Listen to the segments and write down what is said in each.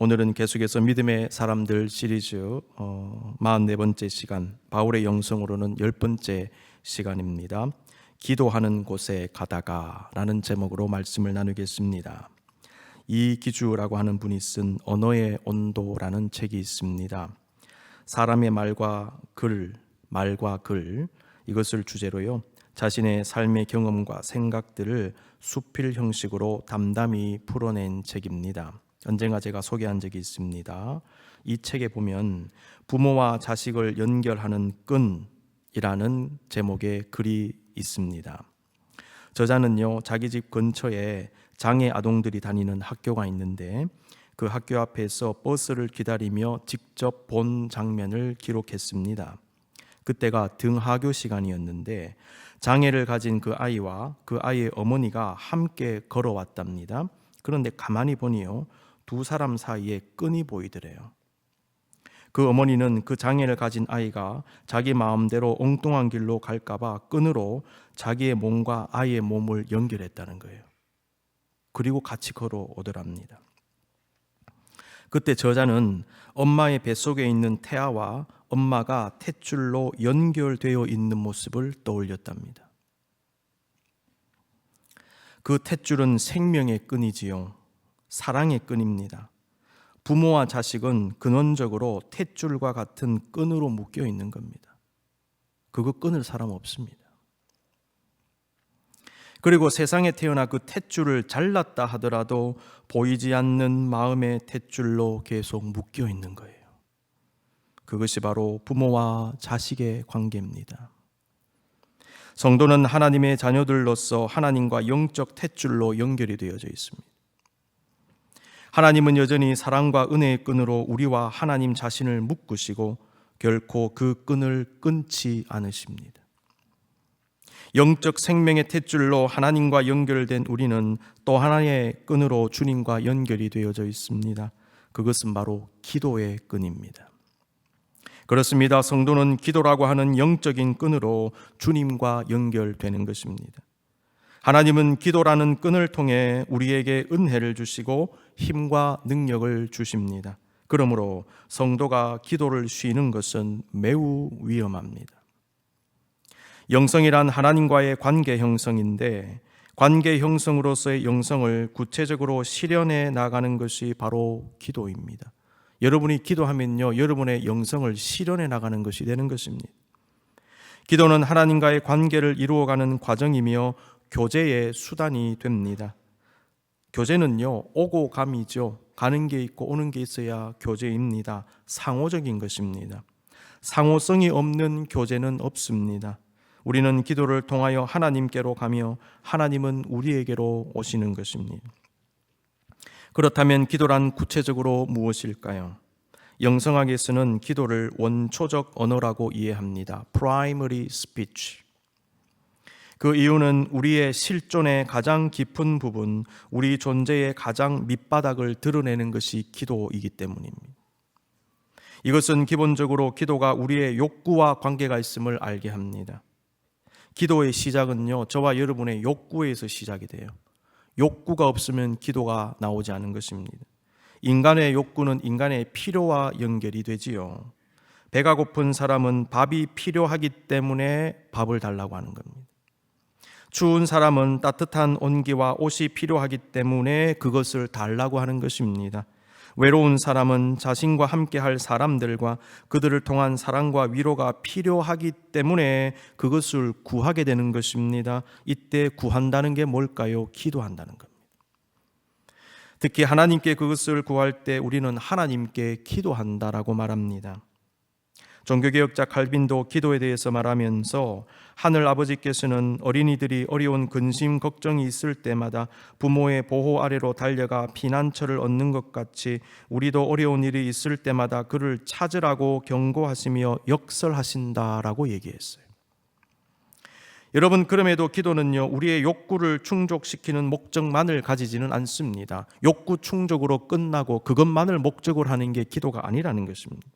오늘은 계속해서 믿음의 사람들 시리즈 44번째 시간, 바울의 영성으로는 10번째 시간입니다. 기도하는 곳에 가다가 라는 제목으로 말씀을 나누겠습니다. 이기주라고 하는 분이 쓴 언어의 온도라는 책이 있습니다. 사람의 말과 글, 이것을 주제로요, 자신의 삶의 경험과 생각들을 수필 형식으로 담담히 풀어낸 책입니다. 언젠가 제가 소개한 적이 있습니다. 이 책에 보면 부모와 자식을 연결하는 끈이라는 제목의 글이 있습니다. 저자는요, 자기 집 근처에 장애 아동들이 다니는 학교가 있는데 그 학교 앞에서 버스를 기다리며 직접 본 장면을 기록했습니다. 그때가 등하교 시간이었는데 장애를 가진 그 아이와 그 아이의 어머니가 함께 걸어왔답니다. 그런데 가만히 보니요, 두 사람 사이에 끈이 보이더래요. 그 어머니는 그 장애를 가진 아이가 자기 마음대로 엉뚱한 길로 갈까봐 끈으로 자기의 몸과 아이의 몸을 연결했다는 거예요. 그리고 같이 걸어오더랍니다. 그때 저자는 엄마의 뱃속에 있는 태아와 엄마가 탯줄로 연결되어 있는 모습을 떠올렸답니다. 그 탯줄은 생명의 끈이지요. 사랑의 끈입니다. 부모와 자식은 근원적으로 탯줄과 같은 끈으로 묶여 있는 겁니다. 그거 끊을 사람 없습니다. 그리고 세상에 태어나 그 탯줄을 잘랐다 하더라도 보이지 않는 마음의 탯줄로 계속 묶여 있는 거예요. 그것이 바로 부모와 자식의 관계입니다. 성도는 하나님의 자녀들로서 하나님과 영적 탯줄로 연결이 되어져 있습니다. 하나님은 여전히 사랑과 은혜의 끈으로 우리와 하나님 자신을 묶으시고 결코 그 끈을 끊지 않으십니다. 영적 생명의 탯줄로 하나님과 연결된 우리는 또 하나의 끈으로 주님과 연결이 되어져 있습니다. 그것은 바로 기도의 끈입니다. 그렇습니다. 성도는 기도라고 하는 영적인 끈으로 주님과 연결되는 것입니다. 하나님은 기도라는 끈을 통해 우리에게 은혜를 주시고 힘과 능력을 주십니다. 그러므로 성도가 기도를 쉬는 것은 매우 위험합니다. 영성이란 하나님과의 관계 형성인데 관계 형성으로서의 영성을 구체적으로 실현해 나가는 것이 바로 기도입니다. 여러분이 기도하면요, 여러분의 영성을 실현해 나가는 것이 되는 것입니다. 기도는 하나님과의 관계를 이루어가는 과정이며 교제의 수단이 됩니다. 교제는요, 오고 감이죠. 가는 게 있고 오는 게 있어야 교제입니다. 상호적인 것입니다. 상호성이 없는 교제는 없습니다. 우리는 기도를 통하여 하나님께로 가며 하나님은 우리에게로 오시는 것입니다. 그렇다면 기도란 구체적으로 무엇일까요? 영성학에서는 기도를 원초적 언어라고 이해합니다. Primary speech. 그 이유는 우리의 실존의 가장 깊은 부분, 우리 존재의 가장 밑바닥을 드러내는 것이 기도이기 때문입니다. 이것은 기본적으로 기도가 우리의 욕구와 관계가 있음을 알게 합니다. 기도의 시작은요, 저와 여러분의 욕구에서 시작이 돼요. 욕구가 없으면 기도가 나오지 않은 것입니다. 인간의 욕구는 인간의 필요와 연결이 되지요. 배가 고픈 사람은 밥이 필요하기 때문에 밥을 달라고 하는 겁니다. 추운 사람은 따뜻한 온기와 옷이 필요하기 때문에 그것을 달라고 하는 것입니다. 외로운 사람은 자신과 함께할 사람들과 그들을 통한 사랑과 위로가 필요하기 때문에 그것을 구하게 되는 것입니다. 이때 구한다는 게 뭘까요? 기도한다는 겁니다. 특히 하나님께 그것을 구할 때 우리는 하나님께 기도한다라고 말합니다. 종교개혁자 칼빈도 기도에 대해서 말하면서 하늘 아버지께서는 어린이들이 어려운 근심 걱정이 있을 때마다 부모의 보호 아래로 달려가 피난처를 얻는 것 같이 우리도 어려운 일이 있을 때마다 그를 찾으라고 경고하시며 역설하신다라고 얘기했어요. 여러분, 그럼에도 기도는요, 우리의 욕구를 충족시키는 목적만을 가지지는 않습니다. 욕구 충족으로 끝나고 그것만을 목적으로 하는 게 기도가 아니라는 것입니다.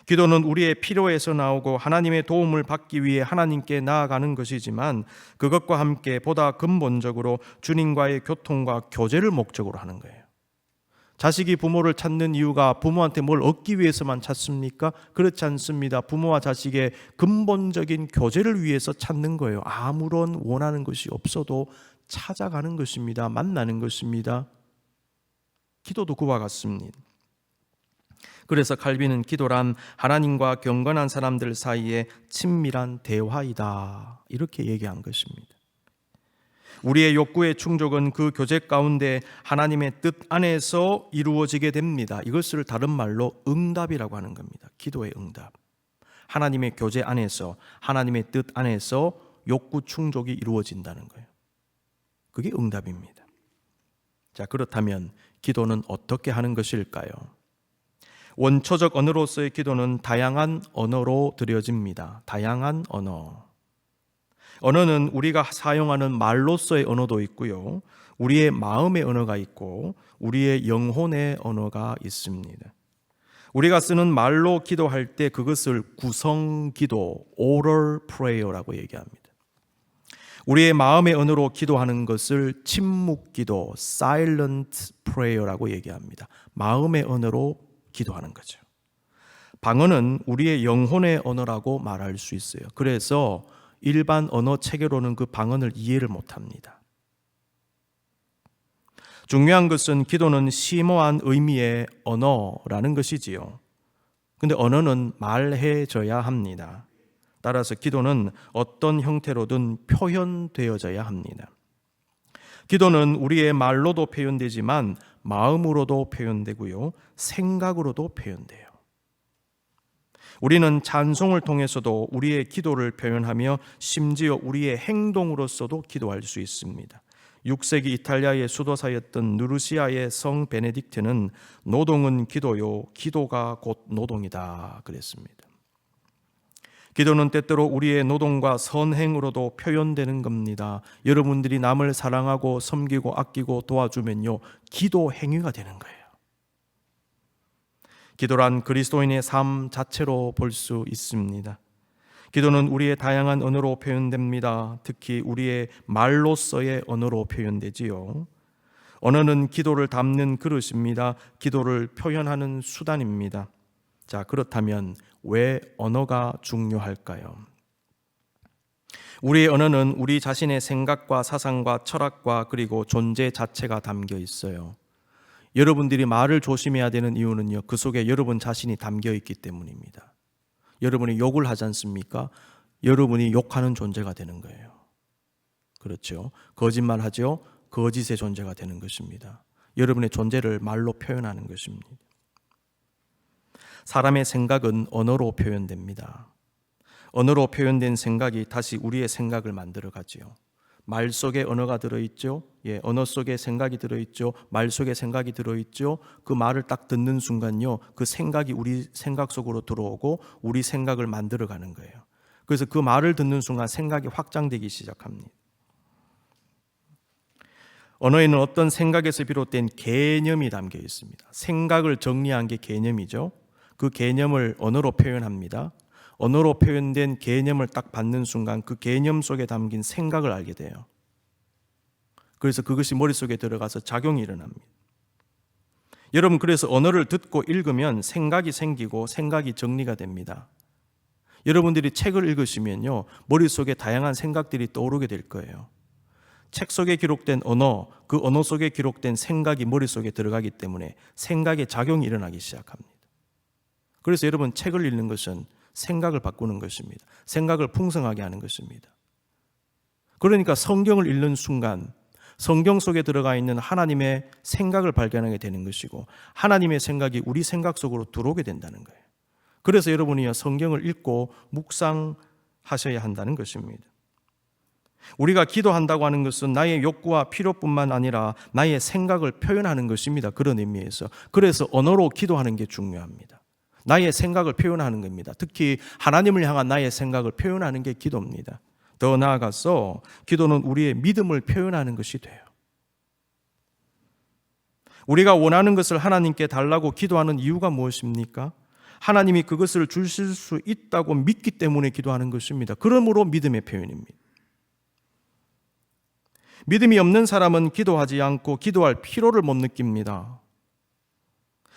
기도는 우리의 필요에서 나오고 하나님의 도움을 받기 위해 하나님께 나아가는 것이지만 그것과 함께 보다 근본적으로 주님과의 교통과 교제를 목적으로 하는 거예요. 자식이 부모를 찾는 이유가 부모한테 뭘 얻기 위해서만 찾습니까? 그렇지 않습니다. 부모와 자식의 근본적인 교제를 위해서 찾는 거예요. 아무런 원하는 것이 없어도 찾아가는 것입니다. 만나는 것입니다. 기도도 그와 같습니다. 그래서 칼빈은 기도란 하나님과 경건한 사람들 사이의 친밀한 대화이다, 이렇게 얘기한 것입니다. 우리의 욕구의 충족은 그 교제 가운데 하나님의 뜻 안에서 이루어지게 됩니다. 이것을 다른 말로 응답이라고 하는 겁니다. 기도의 응답. 하나님의 교제 안에서, 하나님의 뜻 안에서 욕구 충족이 이루어진다는 거예요. 그게 응답입니다. 자, 그렇다면 기도는 어떻게 하는 것일까요? 원초적 언어로서의 기도는 다양한 언어로 드려집니다. 다양한 언어. 언어는 우리가 사용하는 말로서의 언어도 있고요, 우리의 마음의 언어가 있고 우리의 영혼의 언어가 있습니다. 우리가 쓰는 말로 기도할 때 그것을 구성기도, oral prayer라고 얘기합니다. 우리의 마음의 언어로 기도하는 것을 침묵기도, silent prayer라고 얘기합니다. 마음의 언어로 기도하는 거죠. 방언은 우리의 영혼의 언어라고 말할 수 있어요. 그래서 일반 언어 체계로는 그 방언을 이해를 못합니다. 중요한 것은 기도는 심오한 의미의 언어라는 것이지요. 근데 언어는 말해져야 합니다. 따라서 기도는 어떤 형태로든 표현되어져야 합니다. 기도는 우리의 말로도 표현되지만 마음으로도 표현되고요, 생각으로도 표현돼요. 우리는 찬송을 통해서도 우리의 기도를 표현하며 심지어 우리의 행동으로서도 기도할 수 있습니다. 6세기 이탈리아의 수도사였던 누르시아의 성 베네딕트는 노동은 기도요, 기도가 곧 노동이다 그랬습니다. 기도는 때때로 우리의 노동과 선행으로도 표현되는 겁니다. 여러분들이 남을 사랑하고 섬기고 아끼고 도와주면요, 기도 행위가 되는 거예요. 기도란 그리스도인의 삶 자체로 볼 수 있습니다. 기도는 우리의 다양한 언어로 표현됩니다. 특히 우리의 말로서의 언어로 표현되지요. 언어는 기도를 담는 그릇입니다. 기도를 표현하는 수단입니다. 자, 그렇다면 왜 언어가 중요할까요? 우리의 언어는 우리 자신의 생각과 사상과 철학과 그리고 존재 자체가 담겨 있어요. 여러분들이 말을 조심해야 되는 이유는요, 그 속에 여러분 자신이 담겨 있기 때문입니다. 여러분이 욕을 하지 않습니까? 여러분이 욕하는 존재가 되는 거예요. 그렇죠? 거짓말하죠? 거짓의 존재가 되는 것입니다. 여러분의 존재를 말로 표현하는 것입니다. 사람의 생각은 언어로 표현됩니다. 언어로 표현된 생각이 다시 우리의 생각을 만들어 가지요. 말 속에 언어가 들어있죠. 언어 속에 생각이 들어있죠. 말 속에 생각이 들어있죠. 그 말을 딱 듣는 순간요, 그 생각이 우리 생각 속으로 들어오고 우리 생각을 만들어가는 거예요. 그래서 그 말을 듣는 순간 생각이 확장되기 시작합니다. 언어에는 어떤 생각에서 비롯된 개념이 담겨 있습니다. 생각을 정리한 게 개념이죠. 그 개념을 언어로 표현합니다. 언어로 표현된 개념을 딱 받는 순간 그 개념 속에 담긴 생각을 알게 돼요. 그래서 그것이 머릿속에 들어가서 작용이 일어납니다. 여러분, 그래서 언어를 듣고 읽으면 생각이 생기고 생각이 정리가 됩니다. 여러분들이 책을 읽으시면요, 머릿속에 다양한 생각들이 떠오르게 될 거예요. 책 속에 기록된 언어, 그 언어 속에 기록된 생각이 머릿속에 들어가기 때문에 생각의 작용이 일어나기 시작합니다. 그래서 여러분, 책을 읽는 것은 생각을 바꾸는 것입니다. 생각을 풍성하게 하는 것입니다. 그러니까 성경을 읽는 순간 성경 속에 들어가 있는 하나님의 생각을 발견하게 되는 것이고 하나님의 생각이 우리 생각 속으로 들어오게 된다는 거예요. 그래서 여러분이 성경을 읽고 묵상하셔야 한다는 것입니다. 우리가 기도한다고 하는 것은 나의 욕구와 필요뿐만 아니라 나의 생각을 표현하는 것입니다. 그런 의미에서. 그래서 언어로 기도하는 게 중요합니다. 나의 생각을 표현하는 겁니다. 특히 하나님을 향한 나의 생각을 표현하는 게 기도입니다. 더 나아가서 기도는 우리의 믿음을 표현하는 것이 돼요. 우리가 원하는 것을 하나님께 달라고 기도하는 이유가 무엇입니까? 하나님이 그것을 주실 수 있다고 믿기 때문에 기도하는 것입니다. 그러므로 믿음의 표현입니다. 믿음이 없는 사람은 기도하지 않고 기도할 필요를 못 느낍니다.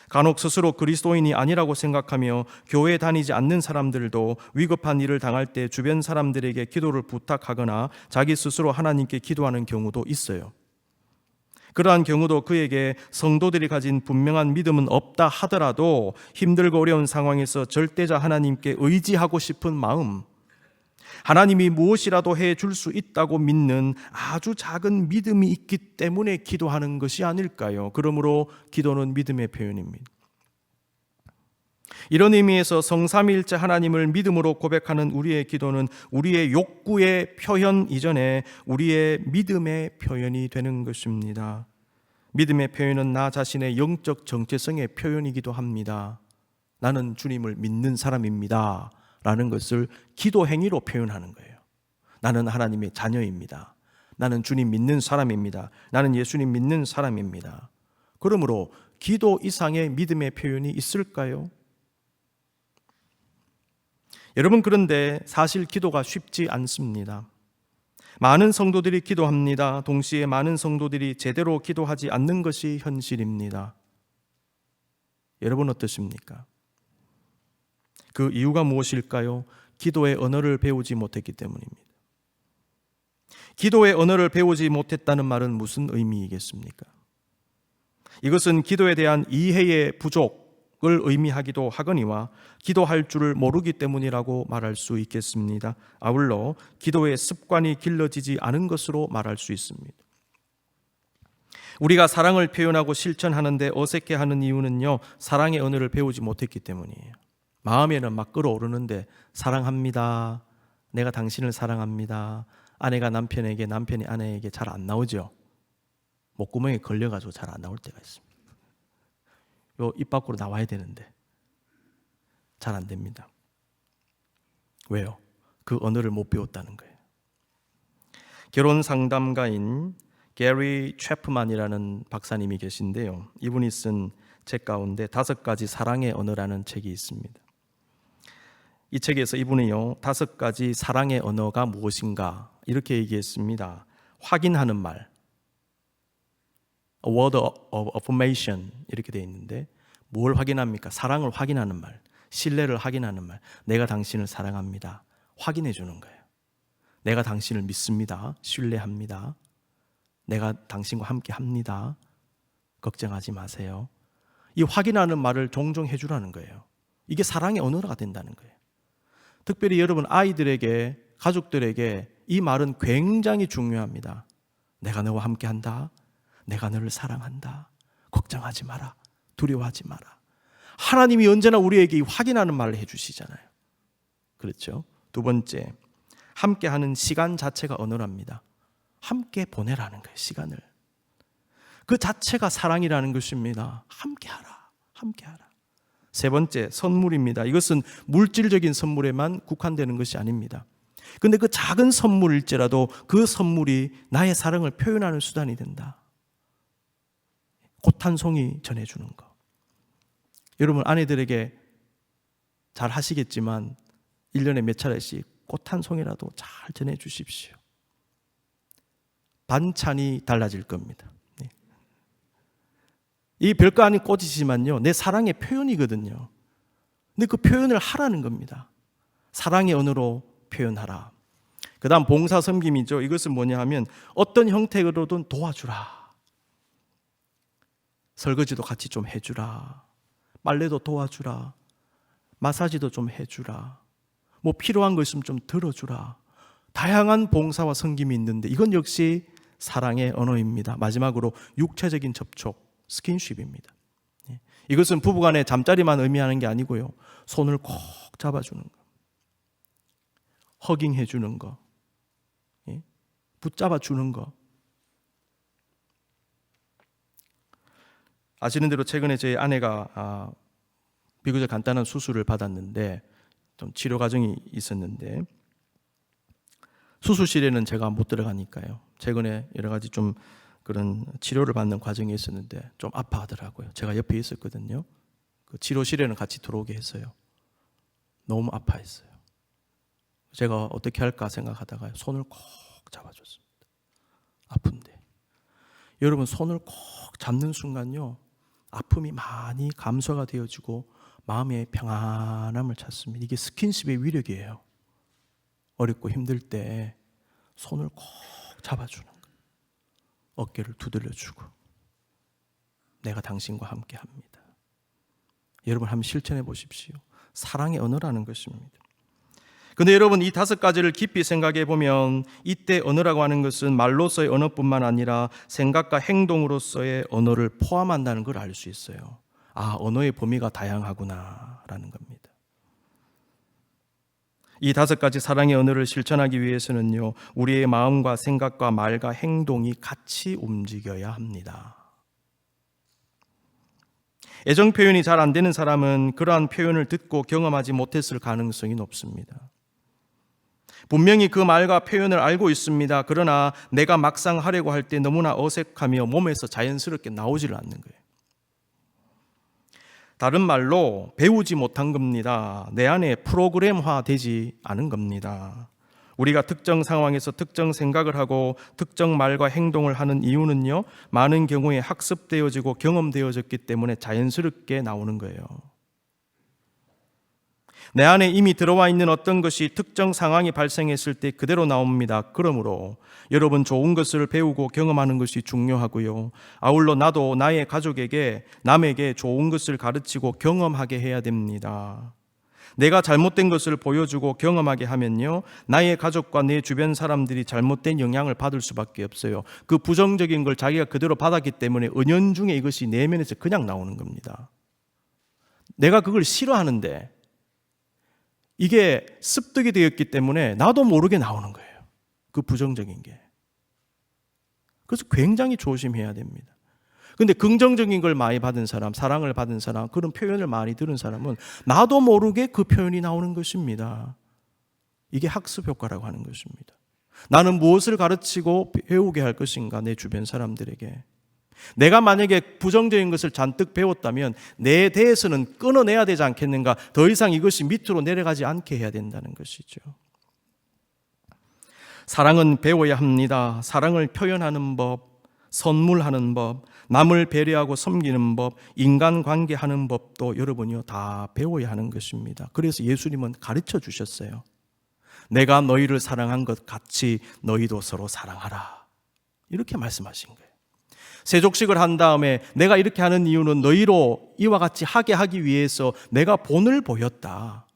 간혹 스스로 그리스도인이 아니라고 생각하며 교회 다니지 않는 사람들도 위급한 일을 당할 때 주변 사람들에게 기도를 부탁하거나 자기 스스로 하나님께 기도하는 경우도 있어요. 그러한 경우도 그에게 성도들이 가진 분명한 믿음은 없다 하더라도 힘들고 어려운 상황에서 절대자 하나님께 의지하고 싶은 마음, 하나님이 무엇이라도 해줄 수 있다고 믿는 아주 작은 믿음이 있기 때문에 기도하는 것이 아닐까요? 그러므로 기도는 믿음의 표현입니다. 이런 의미에서 성삼위일체 하나님을 믿음으로 고백하는 우리의 기도는 우리의 욕구의 표현 이전에 우리의 믿음의 표현이 되는 것입니다. 믿음의 표현은 나 자신의 영적 정체성의 표현이기도 합니다. 나는 주님을 믿는 사람입니다 라는 것을 기도 행위로 표현하는 거예요. 나는 하나님의 자녀입니다. 나는 주님 믿는 사람입니다. 나는 예수님 믿는 사람입니다. 그러므로 기도 이상의 믿음의 표현이 있을까요? 여러분, 그런데 사실 기도가 쉽지 않습니다. 많은 성도들이 기도합니다. 동시에 많은 성도들이 제대로 기도하지 않는 것이 현실입니다. 여러분 어떠십니까? 그 이유가 무엇일까요? 기도의 언어를 배우지 못했기 때문입니다. 기도의 언어를 배우지 못했다는 말은 무슨 의미이겠습니까? 이것은 기도에 대한 이해의 부족을 의미하기도 하거니와 기도할 줄을 모르기 때문이라고 말할 수 있겠습니다. 아울러 기도의 습관이 길러지지 않은 것으로 말할 수 있습니다. 우리가 사랑을 표현하고 실천하는데 어색해하는 이유는요, 사랑의 언어를 배우지 못했기 때문이에요. 마음에는 막 끓어오르는데 사랑합니다, 내가 당신을 사랑합니다, 아내가 남편에게, 남편이 아내에게 잘 안 나오죠. 목구멍에 걸려가지고 잘 안 나올 때가 있습니다. 요 입 밖으로 나와야 되는데 잘 안 됩니다. 왜요? 그 언어를 못 배웠다는 거예요. 결혼 상담가인 게리 채프만이라는 박사님이 계신데요, 이분이 쓴 책 가운데 5가지 사랑의 언어라는 책이 있습니다. 이 책에서 이분이요, 5가지 사랑의 언어가 무엇인가 이렇게 얘기했습니다. 확인하는 말, A word of affirmation 이렇게 되어 있는데, 뭘 확인합니까? 사랑을 확인하는 말, 신뢰를 확인하는 말. 내가 당신을 사랑합니다. 확인해 주는 거예요. 내가 당신을 믿습니다. 신뢰합니다. 내가 당신과 함께 합니다. 걱정하지 마세요. 이 확인하는 말을 종종 해주라는 거예요. 이게 사랑의 언어가 된다는 거예요. 특별히 여러분 아이들에게, 가족들에게 이 말은 굉장히 중요합니다. 내가 너와 함께 한다. 내가 너를 사랑한다. 걱정하지 마라. 두려워하지 마라. 하나님이 언제나 우리에게 이 확인하는 말을 해주시잖아요. 그렇죠? 2번째, 함께하는 시간 자체가 언어랍니다. 함께 보내라는 거예요. 시간을. 그 자체가 사랑이라는 것입니다. 함께하라. 함께하라. 3번째, 선물입니다. 이것은 물질적인 선물에만 국한되는 것이 아닙니다. 그런데 그 작은 선물일지라도 그 선물이 나의 사랑을 표현하는 수단이 된다. 꽃 한 송이 전해주는 거. 여러분 아내들에게 잘 하시겠지만 1년에 몇 차례씩 꽃 한 송이라도 잘 전해주십시오. 반찬이 달라질 겁니다. 이 별거 아닌 꽃이지만요, 내 사랑의 표현이거든요. 근데 그 표현을 하라는 겁니다. 사랑의 언어로 표현하라. 그 다음 봉사 섬김이죠. 이것은 뭐냐 하면 어떤 형태로든 도와주라. 설거지도 같이 좀 해주라. 빨래도 도와주라. 마사지도 좀 해주라. 뭐 필요한 거 있으면 좀 들어주라. 다양한 봉사와 섬김이 있는데 이건 역시 사랑의 언어입니다. 마지막으로 육체적인 접촉, 스킨십입니다. 이것은 부부간의 잠자리만 의미하는 게 아니고요, 손을 꼭 잡아주는 거, 허깅해 주는 거, 붙잡아 주는 거. 아시는 대로 최근에 제 아내가 비교적 간단한 수술을 받았는데, 좀 치료 과정이 있었는데 수술실에는 제가 못 들어가니까요, 최근에 여러 가지 좀 그런 치료를 받는 과정이 있었는데 좀 아파하더라고요. 제가 옆에 있었거든요. 그 치료실에는 같이 들어오게 했어요. 너무 아파했어요. 제가 어떻게 할까 생각하다가 손을 꼭 잡아줬습니다. 아픈데. 여러분 손을 꼭 잡는 순간요, 아픔이 많이 감소가 되어지고 마음의 평안함을 찾습니다. 이게 스킨십의 위력이에요. 어렵고 힘들 때 손을 꼭 잡아주는 거예요. 어깨를 두들려주고 내가 당신과 함께 합니다. 여러분 한번 실천해 보십시오. 사랑의 언어라는 것입니다. 근데 여러분 이 5가지를 깊이 생각해 보면 이때 언어라고 하는 것은 말로서의 언어뿐만 아니라 생각과 행동으로서의 언어를 포함한다는 걸 알 수 있어요. 아, 언어의 범위가 다양하구나라는 겁니다. 이 5가지 사랑의 언어를 실천하기 위해서는요, 우리의 마음과 생각과 말과 행동이 같이 움직여야 합니다. 애정 표현이 잘 안 되는 사람은 그러한 표현을 듣고 경험하지 못했을 가능성이 높습니다. 분명히 그 말과 표현을 알고 있습니다. 그러나 내가 막상 하려고 할 때 너무나 어색하며 몸에서 자연스럽게 나오지를 않는 거예요. 다른 말로 배우지 못한 겁니다. 내 안에 프로그램화 되지 않은 겁니다. 우리가 특정 상황에서 특정 생각을 하고 특정 말과 행동을 하는 이유는요, 많은 경우에 학습되어지고 경험되어졌기 때문에 자연스럽게 나오는 거예요. 내 안에 이미 들어와 있는 어떤 것이 특정 상황이 발생했을 때 그대로 나옵니다. 그러므로 여러분 좋은 것을 배우고 경험하는 것이 중요하고요. 아울러 나도 나의 가족에게 남에게 좋은 것을 가르치고 경험하게 해야 됩니다. 내가 잘못된 것을 보여주고 경험하게 하면요, 나의 가족과 내 주변 사람들이 잘못된 영향을 받을 수밖에 없어요. 그 부정적인 걸 자기가 그대로 받았기 때문에 은연중에 이것이 내면에서 그냥 나오는 겁니다. 내가 그걸 싫어하는데 이게 습득이 되었기 때문에 나도 모르게 나오는 거예요. 그 부정적인 게. 그래서 굉장히 조심해야 됩니다. 근데 긍정적인 걸 많이 받은 사람, 사랑을 받은 사람, 그런 표현을 많이 들은 사람은 나도 모르게 그 표현이 나오는 것입니다. 이게 학습 효과라고 하는 것입니다. 나는 무엇을 가르치고 배우게 할 것인가, 내 주변 사람들에게. 내가 만약에 부정적인 것을 잔뜩 배웠다면 내 대해서는 끊어내야 되지 않겠는가? 더 이상 이것이 밑으로 내려가지 않게 해야 된다는 것이죠. 사랑은 배워야 합니다. 사랑을 표현하는 법, 선물하는 법, 남을 배려하고 섬기는 법, 인간관계하는 법도 여러분이요 다 배워야 하는 것입니다. 그래서 예수님은 가르쳐 주셨어요. 내가 너희를 사랑한 것 같이 너희도 서로 사랑하라. 이렇게 말씀하신 거예요. 세족식을 한 다음에 내가 이렇게 하는 이유는 너희로 이와 같이 하게 하기 위해서 내가 본을 보였다.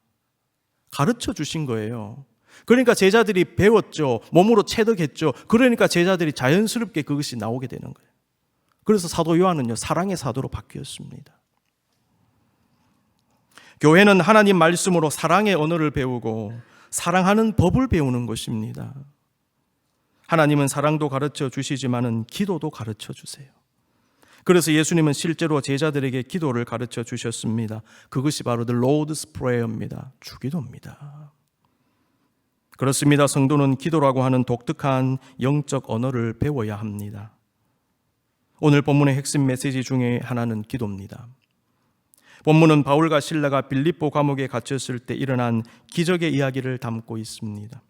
가르쳐 주신 거예요. 그러니까 제자들이 배웠죠. 몸으로 체득했죠. 그러니까 제자들이 자연스럽게 그것이 나오게 되는 거예요. 그래서 사도 요한은요, 사랑의 사도로 바뀌었습니다. 교회는 하나님 말씀으로 사랑의 언어를 배우고 사랑하는 법을 배우는 것입니다. 하나님은 사랑도 가르쳐 주시지만은 기도도 가르쳐 주세요. 그래서 예수님은 실제로 제자들에게 기도를 가르쳐 주셨습니다. 그것이 바로 The Lord's Prayer입니다. 주기도입니다. 그렇습니다. 성도는 기도라고 하는 독특한 영적 언어를 배워야 합니다. 오늘 본문의 핵심 메시지 중에 하나는 기도입니다. 본문은 바울과 실라가 빌립보 감옥에 갇혔을 때 일어난 기적의 이야기를 담고 있습니다.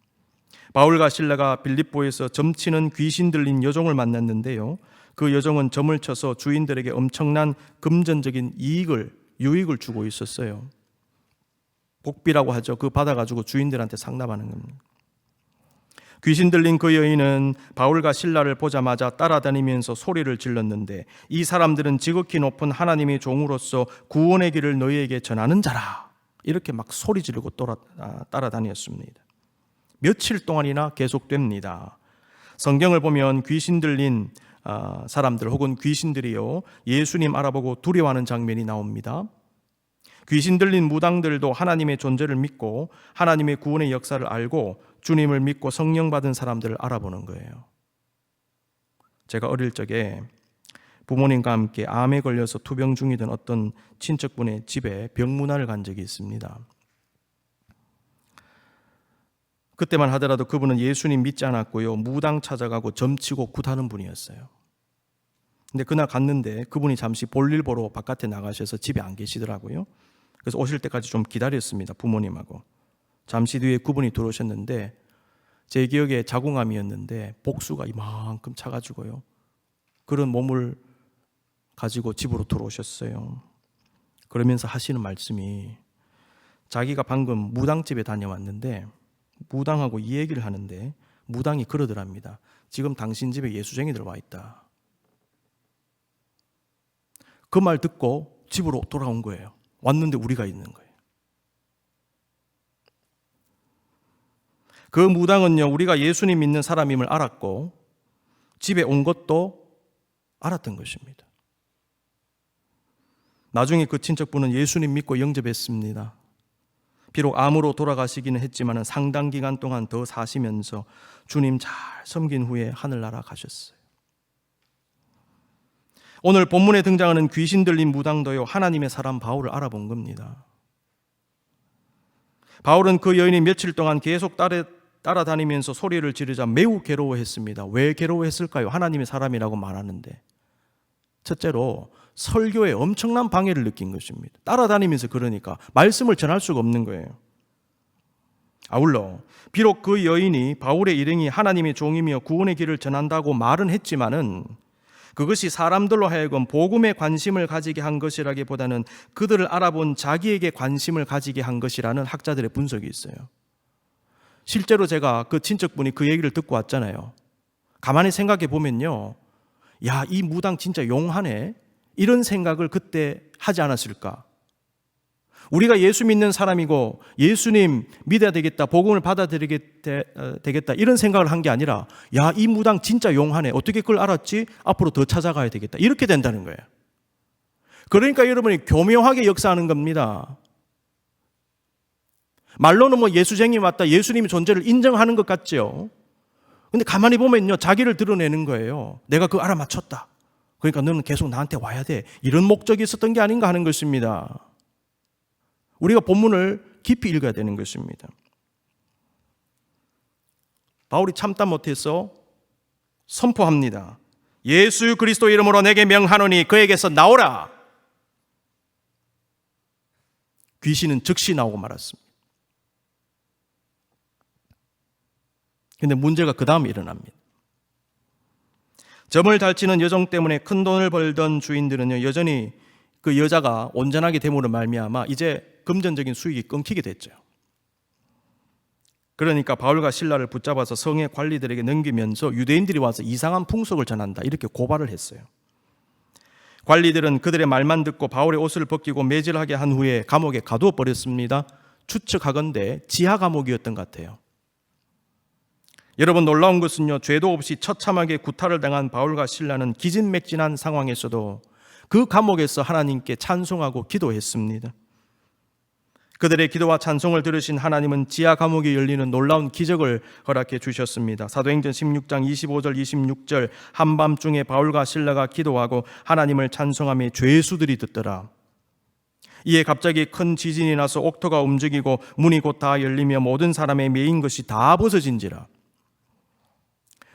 바울과 실라가 빌립보에서 점치는 귀신 들린 여종을 만났는데요, 그 여종은 점을 쳐서 주인들에게 엄청난 금전적인 유익을 주고 있었어요. 복비라고 하죠. 그거 받아가지고 주인들한테 상납하는 겁니다. 귀신 들린 그 여인은 바울과 실라를 보자마자 따라다니면서 소리를 질렀는데, 이 사람들은 지극히 높은 하나님의 종으로서 구원의 길을 너희에게 전하는 자라, 이렇게 막 소리 지르고 따라다녔습니다. 며칠 동안이나 계속됩니다. 성경을 보면 귀신 들린 사람들 혹은 귀신들이요, 예수님 알아보고 두려워하는 장면이 나옵니다. 귀신 들린 무당들도 하나님의 존재를 믿고 하나님의 구원의 역사를 알고 주님을 믿고 성령 받은 사람들을 알아보는 거예요. 제가 어릴 적에 부모님과 함께 암에 걸려서 투병 중이던 어떤 친척분의 집에 병문안을 간 적이 있습니다. 그때만 하더라도 그분은 예수님 믿지 않았고요, 무당 찾아가고 점치고 굿하는 분이었어요. 근데 그날 갔는데 그분이 잠시 볼일 보러 바깥에 나가셔서 집에 안 계시더라고요. 그래서 오실 때까지 좀 기다렸습니다, 부모님하고. 잠시 뒤에 그분이 들어오셨는데 제 기억에 자궁암이었는데 복수가 이만큼 차가지고요, 그런 몸을 가지고 집으로 들어오셨어요. 그러면서 하시는 말씀이, 자기가 방금 무당집에 다녀왔는데 무당하고 이 얘기를 하는데 무당이 그러더랍니다. 지금 당신 집에 예수쟁이들 와 있다. 그 말 듣고 집으로 돌아온 거예요. 왔는데 우리가 있는 거예요. 그 무당은요, 우리가 예수님 믿는 사람임을 알았고 집에 온 것도 알았던 것입니다. 나중에 그 친척분은 예수님 믿고 영접했습니다. 비록 암으로 돌아가시기는 했지만 상당 기간 동안 더 사시면서 주님 잘 섬긴 후에 하늘나라 가셨어요. 오늘 본문에 등장하는 귀신 들린 무당도요, 하나님의 사람 바울을 알아본 겁니다. 바울은 그 여인이 며칠 동안 계속 따라다니면서 소리를 지르자 매우 괴로워했습니다. 왜 괴로워했을까요? 하나님의 사람이라고 말하는데. 첫째로 설교에 엄청난 방해를 느낀 것입니다. 따라다니면서 그러니까 말씀을 전할 수가 없는 거예요. 아울러 비록 그 여인이 바울의 일행이 하나님의 종이며 구원의 길을 전한다고 말은 했지만은 그것이 사람들로 하여금 복음에 관심을 가지게 한 것이라기보다는 그들을 알아본 자기에게 관심을 가지게 한 것이라는 학자들의 분석이 있어요. 실제로 제가 그 친척분이 그 얘기를 듣고 왔잖아요. 가만히 생각해 보면요, 야, 이 무당 진짜 용하네, 이런 생각을 그때 하지 않았을까? 우리가 예수 믿는 사람이고 예수님 믿어야 되겠다, 복음을 받아들이겠다, 이런 생각을 한 게 아니라, 야, 이 무당 진짜 용하네, 어떻게 그걸 알았지? 앞으로 더 찾아가야 되겠다, 이렇게 된다는 거예요. 그러니까 여러분이 교묘하게 역사하는 겁니다. 말로는 뭐 예수쟁이 맞다, 예수님의 존재를 인정하는 것 같죠. 근데 가만히 보면요, 자기를 드러내는 거예요. 내가 그거 알아맞혔다, 그러니까 너는 계속 나한테 와야 돼, 이런 목적이 있었던 게 아닌가 하는 것입니다. 우리가 본문을 깊이 읽어야 되는 것입니다. 바울이 참다 못해서 선포합니다. 예수 그리스도 이름으로 내게 명하노니 그에게서 나오라. 귀신은 즉시 나오고 말았습니다. 그런데 문제가 그 다음에 일어납니다. 점을 달치는 여종 때문에 큰 돈을 벌던 주인들은요, 여전히 그 여자가 온전하게 됨으로 말미암아 이제 금전적인 수익이 끊기게 됐죠. 그러니까 바울과 실라를 붙잡아서 성의 관리들에게 넘기면서 유대인들이 와서 이상한 풍속을 전한다, 이렇게 고발을 했어요. 관리들은 그들의 말만 듣고 바울의 옷을 벗기고 매질하게 한 후에 감옥에 가두어 버렸습니다. 추측하건대 지하 감옥이었던 것 같아요. 여러분, 놀라운 것은요, 죄도 없이 처참하게 구타를 당한 바울과 실라는 기진맥진한 상황에서도 그 감옥에서 하나님께 찬송하고 기도했습니다. 그들의 기도와 찬송을 들으신 하나님은 지하 감옥이 열리는 놀라운 기적을 허락해 주셨습니다. 사도행전 16장 25절 26절, 한밤중에 바울과 실라가 기도하고 하나님을 찬송하며 죄수들이 듣더라. 이에 갑자기 큰 지진이 나서 옥토가 움직이고 문이 곧 다 열리며 모든 사람의 매인 것이 다 벗어진지라.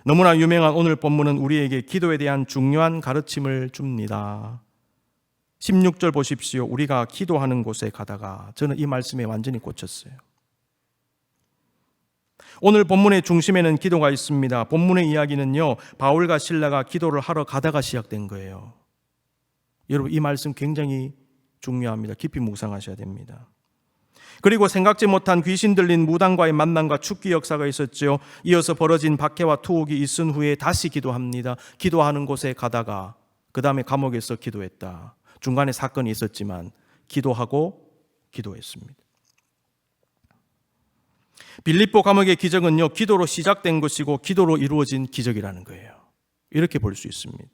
너무나 유명한 오늘 본문은 우리에게 기도에 대한 중요한 가르침을 줍니다. 16절 보십시오. 우리가 기도하는 곳에 가다가, 저는 이 말씀에 완전히 꽂혔어요. 오늘 본문의 중심에는 기도가 있습니다. 본문의 이야기는요, 바울과 실라가 기도를 하러 가다가 시작된 거예요. 여러분, 이 말씀 굉장히 중요합니다. 깊이 묵상하셔야 됩니다. 그리고 생각지 못한 귀신 들린 무당과의 만남과 축기 역사가 있었죠. 이어서 벌어진 박해와 투옥이 있은 후에 다시 기도합니다. 기도하는 곳에 가다가 그 다음에 감옥에서 기도했다. 중간에 사건이 있었지만 기도하고 기도했습니다. 빌립보 감옥의 기적은요, 기도로 시작된 것이고 기도로 이루어진 기적이라는 거예요. 이렇게 볼 수 있습니다.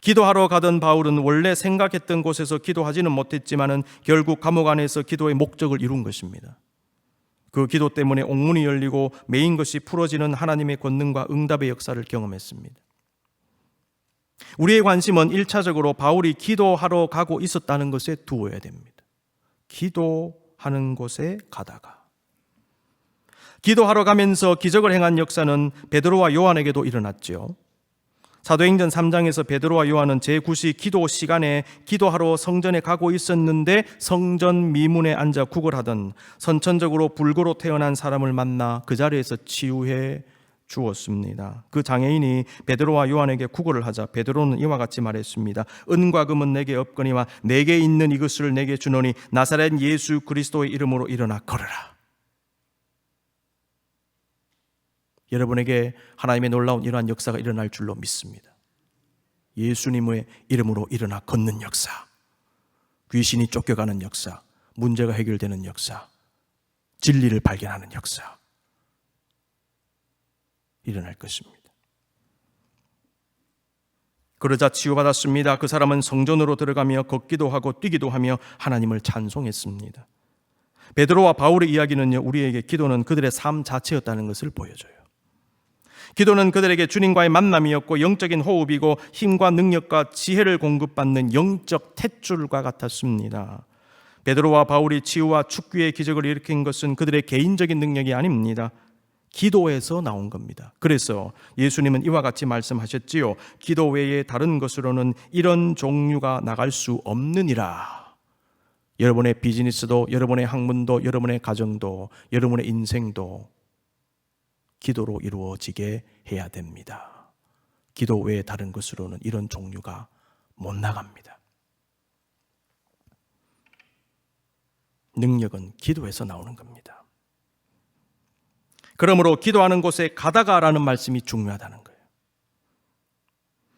기도하러 가던 바울은 원래 생각했던 곳에서 기도하지는 못했지만은 결국 감옥 안에서 기도의 목적을 이룬 것입니다. 그 기도 때문에 옥문이 열리고 매인 것이 풀어지는 하나님의 권능과 응답의 역사를 경험했습니다. 우리의 관심은 1차적으로 바울이 기도하러 가고 있었다는 것에 두어야 됩니다. 기도하는 곳에 가다가. 기도하러 가면서 기적을 행한 역사는 베드로와 요한에게도 일어났죠. 사도행전 3장에서 베드로와 요한은 제9시 기도 시간에 기도하러 성전에 가고 있었는데 성전 미문에 앉아 구걸하던 선천적으로 불구로 태어난 사람을 만나 그 자리에서 치유해 주었습니다. 그 장애인이 베드로와 요한에게 구걸을 하자 베드로는 이와 같이 말했습니다. 은과 금은 내게 없거니와 내게 있는 이것을 내게 주노니 나사렛 예수 그리스도의 이름으로 일어나 걸으라. 여러분에게 하나님의 놀라운 이러한 역사가 일어날 줄로 믿습니다. 예수님의 이름으로 일어나 걷는 역사, 귀신이 쫓겨가는 역사, 문제가 해결되는 역사, 진리를 발견하는 역사 일어날 것입니다. 그러자 치유받았습니다. 그 사람은 성전으로 들어가며 걷기도 하고 뛰기도 하며 하나님을 찬송했습니다. 베드로와 바울의 이야기는요, 우리에게 기도는 그들의 삶 자체였다는 것을 보여줘요. 기도는 그들에게 주님과의 만남이었고 영적인 호흡이고 힘과 능력과 지혜를 공급받는 영적 탯줄과 같았습니다. 베드로와 바울이 치유와 축구의 기적을 일으킨 것은 그들의 개인적인 능력이 아닙니다. 기도에서 나온 겁니다. 그래서 예수님은 이와 같이 말씀하셨지요. 기도 외에 다른 것으로는 이런 종류가 나갈 수 없느니라. 여러분의 비즈니스도, 여러분의 학문도, 여러분의 가정도, 여러분의 인생도 기도로 이루어지게 해야 됩니다. 기도 외에 다른 것으로는 이런 종류가 못 나갑니다. 능력은 기도에서 나오는 겁니다. 그러므로 기도하는 곳에 가다가라는 말씀이 중요하다는 거예요.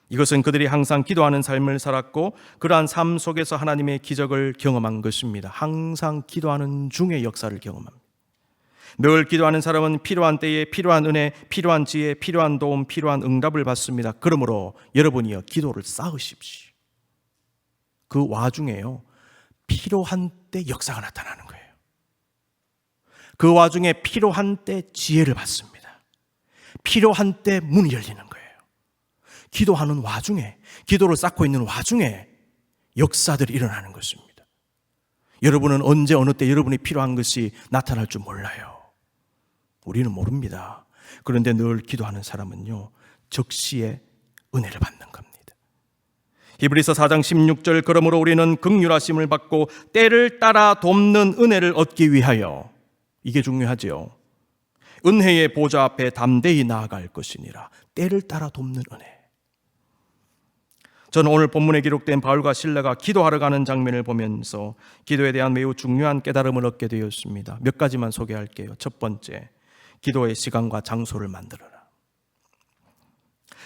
이것은 그들이 항상 기도하는 삶을 살았고 그러한 삶 속에서 하나님의 기적을 경험한 것입니다. 항상 기도하는 중에 역사를 경험합니다. 늘 기도하는 사람은 필요한 때에 필요한 은혜, 필요한 지혜, 필요한 도움, 필요한 응답을 받습니다. 그러므로 여러분이요, 기도를 쌓으십시오. 그 와중에요, 필요한 때 역사가 나타나는 거예요. 그 와중에 필요한 때 지혜를 받습니다. 필요한 때 문이 열리는 거예요. 기도하는 와중에, 기도를 쌓고 있는 와중에 역사들이 일어나는 것입니다. 여러분은 언제 어느 때 여러분이 필요한 것이 나타날 줄 몰라요. 우리는 모릅니다. 그런데 늘 기도하는 사람은요, 적시에 은혜를 받는 겁니다. 히브리서 4장 16절, 그러므로 우리는 긍휼하심을 받고 때를 따라 돕는 은혜를 얻기 위하여, 이게 중요하죠. 은혜의 보좌 앞에 담대히 나아갈 것이니라. 때를 따라 돕는 은혜. 저는 오늘 본문에 기록된 바울과 실라가 기도하러 가는 장면을 보면서 기도에 대한 매우 중요한 깨달음을 얻게 되었습니다. 몇 가지만 소개할게요. 첫 번째, 기도의 시간과 장소를 만들어라.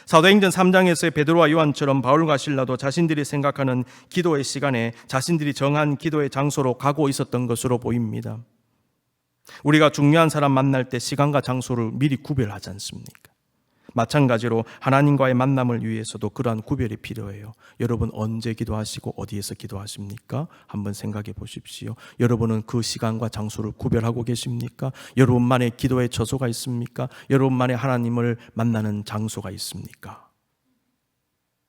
사도행전 3장에서의 베드로와 요한처럼 바울과 실라도 자신들이 생각하는 기도의 시간에 자신들이 정한 기도의 장소로 가고 있었던 것으로 보입니다. 우리가 중요한 사람 만날 때 시간과 장소를 미리 구별하지 않습니까? 마찬가지로 하나님과의 만남을 위해서도 그러한 구별이 필요해요. 여러분 언제 기도하시고 어디에서 기도하십니까? 한번 생각해 보십시오. 여러분은 그 시간과 장소를 구별하고 계십니까? 여러분만의 기도의 처소가 있습니까? 여러분만의 하나님을 만나는 장소가 있습니까?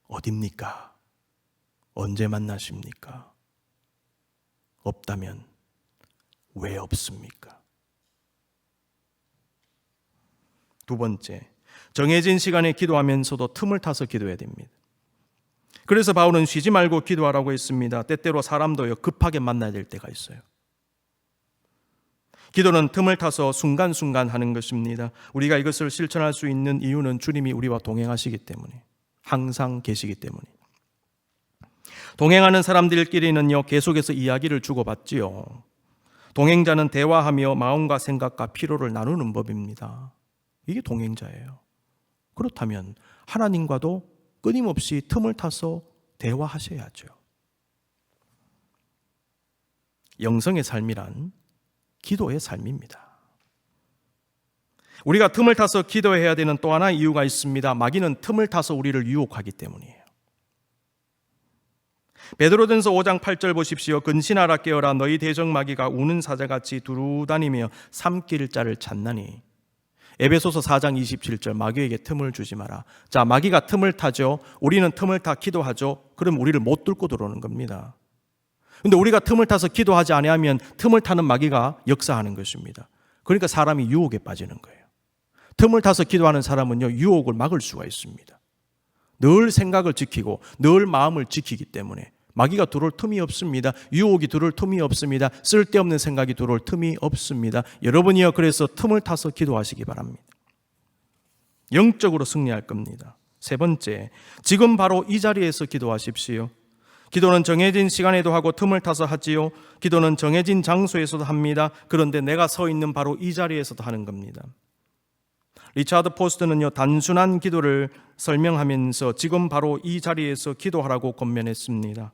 어디입니까? 언제 만나십니까? 없다면 왜 없습니까? 두 번째, 정해진 시간에 기도하면서도 틈을 타서 기도해야 됩니다. 그래서 바울은 쉬지 말고 기도하라고 했습니다. 때때로 사람도요, 급하게 만나야 될 때가 있어요. 기도는 틈을 타서 순간순간 하는 것입니다. 우리가 이것을 실천할 수 있는 이유는 주님이 우리와 동행하시기 때문에, 항상 계시기 때문에. 동행하는 사람들끼리는요, 계속해서 이야기를 주고받지요. 동행자는 대화하며 마음과 생각과 피로를 나누는 법입니다. 이게 동행자예요. 그렇다면 하나님과도 끊임없이 틈을 타서 대화하셔야죠. 영성의 삶이란 기도의 삶입니다. 우리가 틈을 타서 기도해야 되는 또 하나의 이유가 있습니다. 마귀는 틈을 타서 우리를 유혹하기 때문이에요. 베드로전서 5장 8절 보십시오. 근신하라 깨어라, 너희 대적 마귀가 우는 사자같이 두루다니며 삼킬 자를 찾나니. 에베소서 4장 27절, 마귀에게 틈을 주지 마라. 자, 마귀가 틈을 타죠. 우리는 틈을 타 기도하죠. 그럼 우리를 못 뚫고 들어오는 겁니다. 근데 우리가 틈을 타서 기도하지 아니하면 틈을 타는 마귀가 역사하는 것입니다. 그러니까 사람이 유혹에 빠지는 거예요. 틈을 타서 기도하는 사람은요, 유혹을 막을 수가 있습니다. 늘 생각을 지키고 늘 마음을 지키기 때문에 마귀가 들어올 틈이 없습니다. 유혹이 들어올 틈이 없습니다. 쓸데없는 생각이 들어올 틈이 없습니다. 여러분이요, 그래서 틈을 타서 기도하시기 바랍니다. 영적으로 승리할 겁니다. 세 번째, 지금 바로 이 자리에서 기도하십시오. 기도는 정해진 시간에도 하고 틈을 타서 하지요. 기도는 정해진 장소에서도 합니다. 그런데 내가 서 있는 바로 이 자리에서도 하는 겁니다. 리차드 포스트는요, 단순한 기도를 설명하면서 지금 바로 이 자리에서 기도하라고 권면했습니다.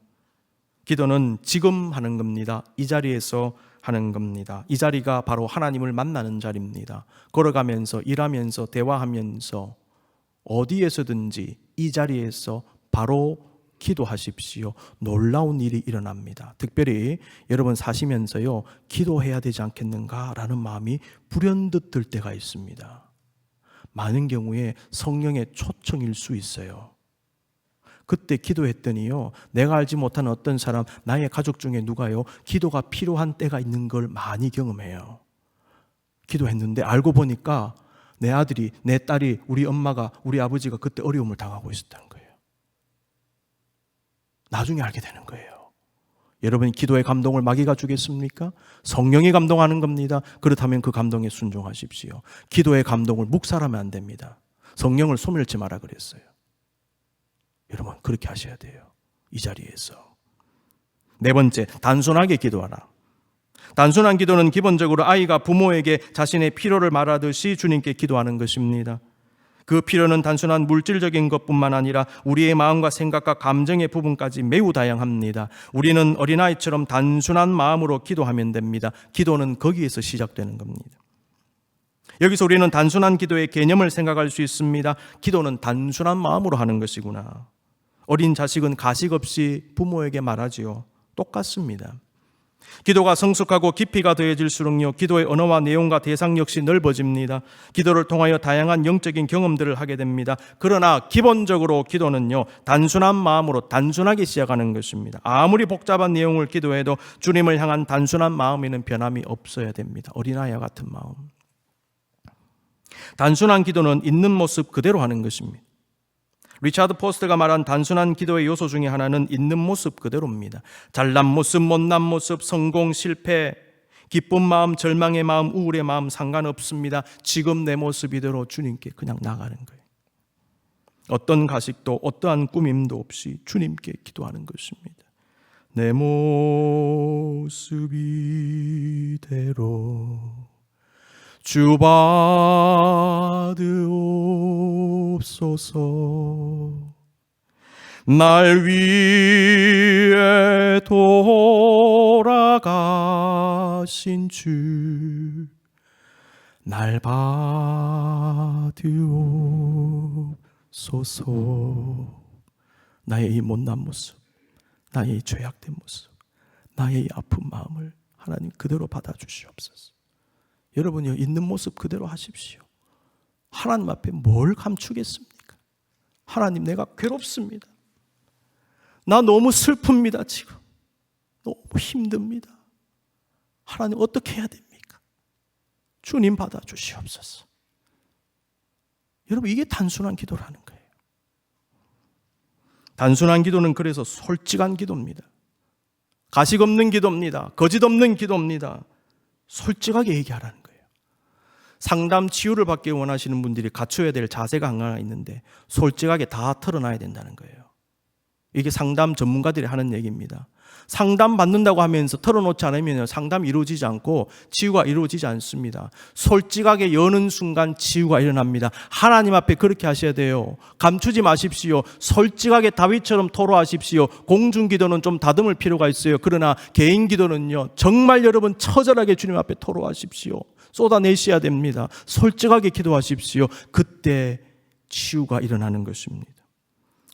기도는 지금 하는 겁니다. 이 자리에서 하는 겁니다. 이 자리가 바로 하나님을 만나는 자리입니다. 걸어가면서, 일하면서, 대화하면서 어디에서든지 이 자리에서 바로 기도하십시오. 놀라운 일이 일어납니다. 특별히 여러분 사시면서요, 기도해야 되지 않겠는가라는 마음이 불현듯 들 때가 있습니다. 많은 경우에 성령의 초청일 수 있어요. 그때 기도했더니요, 내가 알지 못하는 어떤 사람, 나의 가족 중에 누가요, 기도가 필요한 때가 있는 걸 많이 경험해요. 기도했는데 알고 보니까 내 아들이, 내 딸이, 우리 엄마가, 우리 아버지가 그때 어려움을 당하고 있었다는 거예요. 나중에 알게 되는 거예요. 여러분, 기도의 감동을 마귀가 주겠습니까? 성령이 감동하는 겁니다. 그렇다면 그 감동에 순종하십시오. 기도의 감동을 묵살하면 안 됩니다. 성령을 소멸치 마라 그랬어요. 여러분, 그렇게 하셔야 돼요. 이 자리에서. 네 번째, 단순하게 기도하라. 단순한 기도는 기본적으로 아이가 부모에게 자신의 필요를 말하듯이 주님께 기도하는 것입니다. 그 필요는 단순한 물질적인 것뿐만 아니라 우리의 마음과 생각과 감정의 부분까지 매우 다양합니다. 우리는 어린아이처럼 단순한 마음으로 기도하면 됩니다. 기도는 거기에서 시작되는 겁니다. 여기서 우리는 단순한 기도의 개념을 생각할 수 있습니다. 기도는 단순한 마음으로 하는 것이구나. 어린 자식은 가식 없이 부모에게 말하지요. 똑같습니다. 기도가 성숙하고 깊이가 더해질수록요, 기도의 언어와 내용과 대상 역시 넓어집니다. 기도를 통하여 다양한 영적인 경험들을 하게 됩니다. 그러나 기본적으로 기도는요, 단순한 마음으로 단순하게 시작하는 것입니다. 아무리 복잡한 내용을 기도해도 주님을 향한 단순한 마음에는 변함이 없어야 됩니다. 어린아이와 같은 마음. 단순한 기도는 있는 모습 그대로 하는 것입니다. 리차드 포스트가 말한 단순한 기도의 요소 중에 하나는 있는 모습 그대로입니다. 잘난 모습, 못난 모습, 성공, 실패, 기쁜 마음, 절망의 마음, 우울의 마음 상관없습니다. 지금 내 모습 이대로 주님께 그냥 나가는 거예요. 어떤 가식도 어떠한 꾸밈도 없이 주님께 기도하는 것입니다. 내 모습 이대로 주 받으옵소서. 날 위해 돌아가신 주, 날 받으옵소서. 나의 이 못난 모습, 나의 이 죄악된 모습, 나의 이 아픈 마음을 하나님 그대로 받아주시옵소서. 여러분이 있는 모습 그대로 하십시오. 하나님 앞에 뭘 감추겠습니까? 하나님, 내가 괴롭습니다. 나 너무 슬픕니다. 지금 너무 힘듭니다. 하나님, 어떻게 해야 됩니까? 주님 받아주시옵소서. 여러분, 이게 단순한 기도라는 거예요. 단순한 기도는 그래서 솔직한 기도입니다. 가식 없는 기도입니다. 거짓 없는 기도입니다. 솔직하게 얘기하라는 거예요. 상담 치유를 받기 원하시는 분들이 갖춰야 될 자세가 하나 있는데 솔직하게 다 털어놔야 된다는 거예요. 이게 상담 전문가들이 하는 얘기입니다. 상담 받는다고 하면서 털어놓지 않으면 상담이 이루어지지 않고 치유가 이루어지지 않습니다. 솔직하게 여는 순간 치유가 일어납니다. 하나님 앞에 그렇게 하셔야 돼요. 감추지 마십시오. 솔직하게 다윗처럼 토로하십시오. 공중기도는 좀 다듬을 필요가 있어요. 그러나 개인 기도는요, 정말 여러분 처절하게 주님 앞에 토로하십시오. 쏟아내셔야 됩니다. 솔직하게 기도하십시오. 그때 치유가 일어나는 것입니다.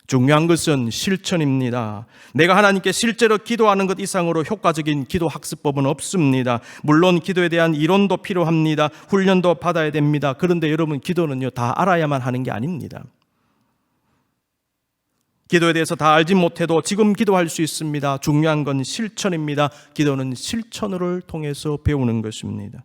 중요한 것은 실천입니다. 내가 하나님께 실제로 기도하는 것 이상으로 효과적인 기도 학습법은 없습니다. 물론 기도에 대한 이론도 필요합니다. 훈련도 받아야 됩니다. 그런데 여러분, 기도는요, 다 알아야만 하는 게 아닙니다. 기도에 대해서 다 알지 못해도 지금 기도할 수 있습니다. 중요한 건 실천입니다. 기도는 실천을 통해서 배우는 것입니다.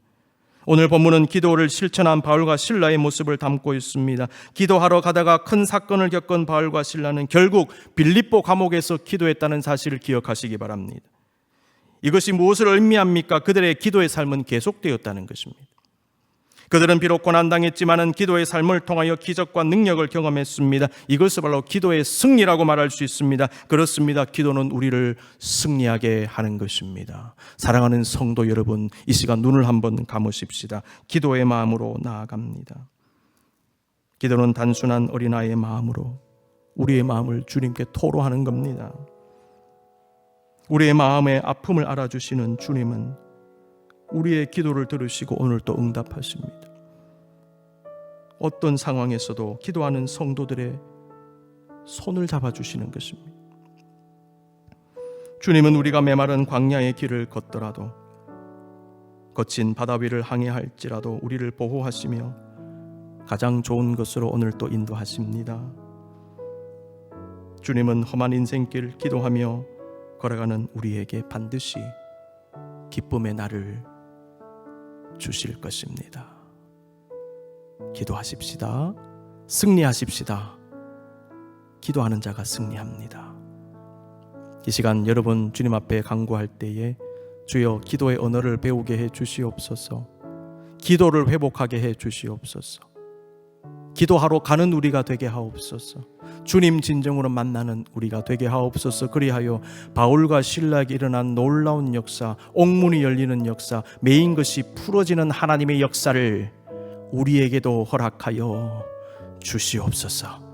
오늘 본문은 기도를 실천한 바울과 실라의 모습을 담고 있습니다. 기도하러 가다가 큰 사건을 겪은 바울과 실라는 결국 빌립보 감옥에서 기도했다는 사실을 기억하시기 바랍니다. 이것이 무엇을 의미합니까? 그들의 기도의 삶은 계속되었다는 것입니다. 그들은 비록 고난당했지만은 기도의 삶을 통하여 기적과 능력을 경험했습니다. 이것을 바로 기도의 승리라고 말할 수 있습니다. 그렇습니다. 기도는 우리를 승리하게 하는 것입니다. 사랑하는 성도 여러분, 이 시간 눈을 한번 감으십시다. 기도의 마음으로 나아갑니다. 기도는 단순한 어린아이의 마음으로 우리의 마음을 주님께 토로하는 겁니다. 우리의 마음의 아픔을 알아주시는 주님은 우리의 기도를 들으시고 오늘 또 응답하십니다. 어떤 상황에서도 기도하는 성도들의 손을 잡아주시는 것입니다. 주님은 우리가 메마른 광야의 길을 걷더라도, 거친 바다 위를 항해할지라도 우리를 보호하시며 가장 좋은 것으로 오늘 또 인도하십니다. 주님은 험한 인생길 기도하며 걸어가는 우리에게 반드시 기쁨의 날을 주실 것입니다. 기도하십시다. 승리하십시다. 기도하는 자가 승리합니다. 이 시간 여러분 주님 앞에 간구할 때에 주여 기도의 언어를 배우게 해 주시옵소서. 기도를 회복하게 해 주시옵소서. 기도하러 가는 우리가 되게 하옵소서. 주님 진정으로 만나는 우리가 되게 하옵소서. 그리하여 바울과 실락이 일어난 놀라운 역사, 옥문이 열리는 역사, 매인 것이 풀어지는 하나님의 역사를 우리에게도 허락하여 주시옵소서.